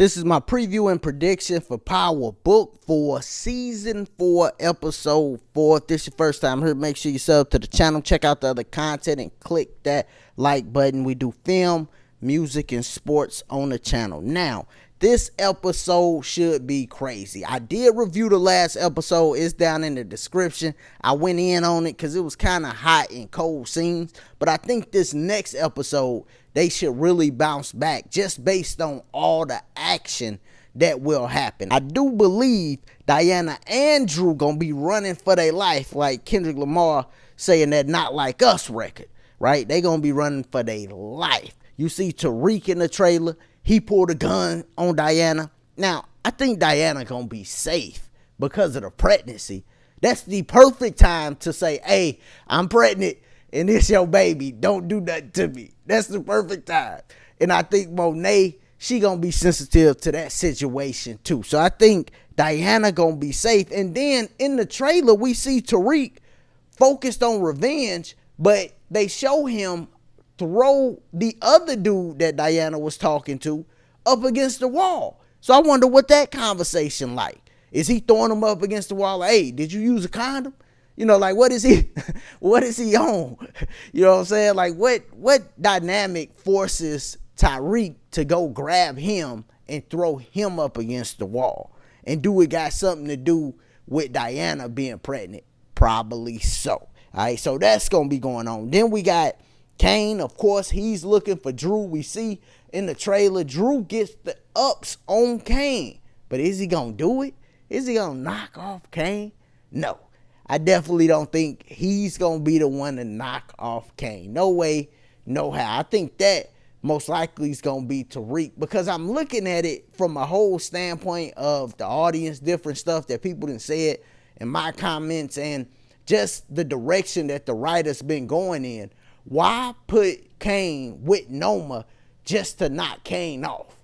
This is my preview and prediction for Power Book for Season 4, Episode 4. If this is your first time here, make sure you sub to the channel. Check out the other content and click that like button. We do film, music, and sports on the channel. Now, this episode should be crazy. I did review the last episode. It's down in the description. I went in on it because it was kind of hot and cold scenes. But I think this next episode, they should really bounce back just based on all the action that will happen. I do believe Diana and Drew gonna be running for their life, like Kendrick Lamar saying that Not Like Us record, right? They gonna be running for their life. You see Tariq in the trailer. He pulled a gun on Diana. Now, I think Diana gonna be safe because of the pregnancy. That's the perfect time to say, hey, I'm pregnant and it's your baby. Don't do nothing to me. That's the perfect time. And I think Monet, she gonna be sensitive to that situation too. So I think Diana gonna be safe. And then in the trailer, we see Tariq focused on revenge, but they show him throw the other dude that Diana was talking to up against the wall. So I wonder what that conversation like. Is he throwing him up against the wall? Like, hey, did you use a condom? You know, like, what is he on? You know what I'm saying? Like, what dynamic forces Tariq to go grab him and throw him up against the wall? And do it got something to do with Diana being pregnant? Probably so. All right, so that's going to be going on. Then we got Kanan, of course, he's looking for Drew. We see in the trailer, Drew gets the ups on Kanan. But is he going to do it? Is he going to knock off Kanan? No. I definitely don't think he's going to be the one to knock off Kanan. No way, no how. I think that most likely is going to be Tariq because I'm looking at it from a whole standpoint of the audience, different stuff that people done said in my comments and just the direction that the writer's been going in. Why put Kanan with Noma just to knock Kanan off?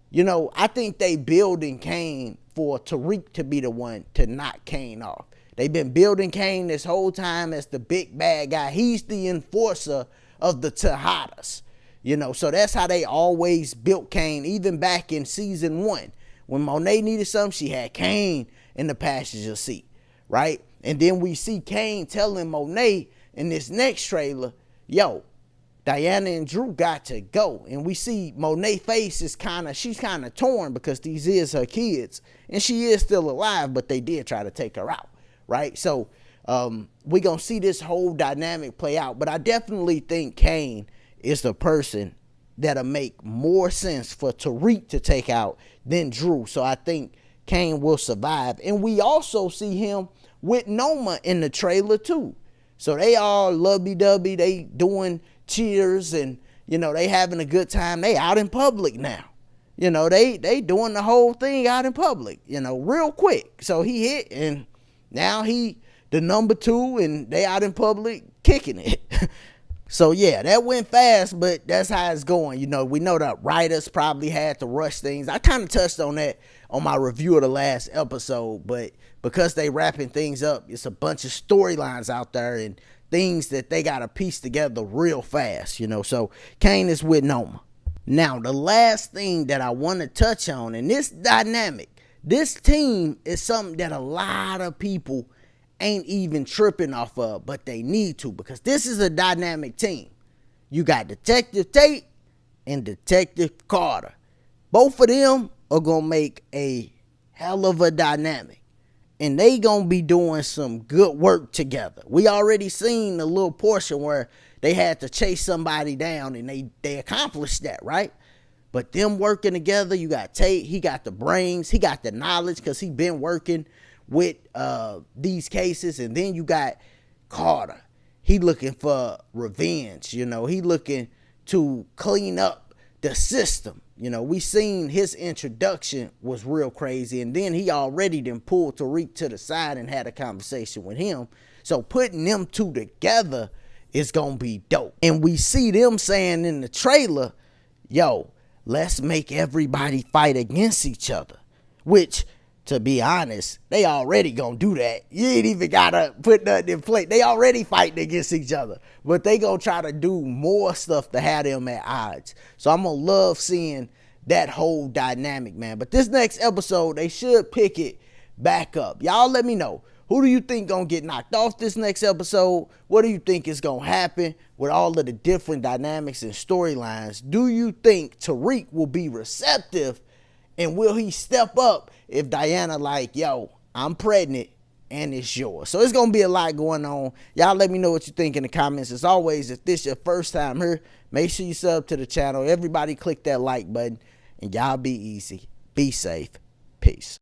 You know, I think they building Kanan for Tariq to be the one to knock Kanan off. They've been building Kanan this whole time as the big bad guy. He's the enforcer of the Tejadas. You know, so that's how they always built Kanan, even back in season 1. When Monet needed something, she had Kanan in the passenger seat, right? And then we see Kanan telling Monet in this next trailer, yo, Diana and Drew got to go. And we see Monet's face is she's kind of torn because these is her kids. And she is still alive, but they did try to take her out, right? So we're going to see this whole dynamic play out. But I definitely think Kanan is the person that'll make more sense for Tariq to take out than Drew. So I think Kanan will survive. And we also see him with Noma in the trailer too. So they all lovey-dovey, they doing cheers and, you know, they having a good time. They out in public now. You know, they doing the whole thing out in public, you know, real quick. So he hit and now he the number 2 and they out in public kicking it. So yeah, that went fast, but that's how it's going. You know, we know that writers probably had to rush things. I kind of touched on that on my review of the last episode, but because they wrapping things up, it's a bunch of storylines out there and things that they got to piece together real fast, you know. So Kanan is with Noma. Now, the last thing that I want to touch on, and this dynamic, this team is something that a lot of people ain't even tripping off of, but they need to because this is a dynamic team. You got Detective Tate and Detective Carter. Both of them are going to make a hell of a dynamic. And they going to be doing some good work together. We already seen a little portion where they had to chase somebody down and they accomplished that, right? But them working together, you got Tate, he got the brains, he got the knowledge because he been working with these cases. And then you got Carter. He looking for revenge, you know. He looking to clean up the system. You know, we seen his introduction was real crazy. And then he already done pulled Tariq to the side and had a conversation with him. So putting them two together is going to be dope. And we see them saying in the trailer, yo, let's make everybody fight against each other. Which, to be honest, they already going to do that. You ain't even got to put nothing in place. They already fighting against each other. But they going to try to do more stuff to have them at odds. So I'm going to love seeing that whole dynamic, man. But this next episode, they should pick it back up. Y'all let me know. Who do you think gonna get knocked off this next episode? What do you think is gonna happen with all of the different dynamics and storylines? Do you think Tariq will be receptive, and will he step up if Diana like, yo, I'm pregnant and it's yours? So it's gonna be a lot going on. Y'all let me know what you think in the comments. As always, if this your first time here, make sure you sub to the channel. Everybody click that like button, and y'all be easy, be safe, peace.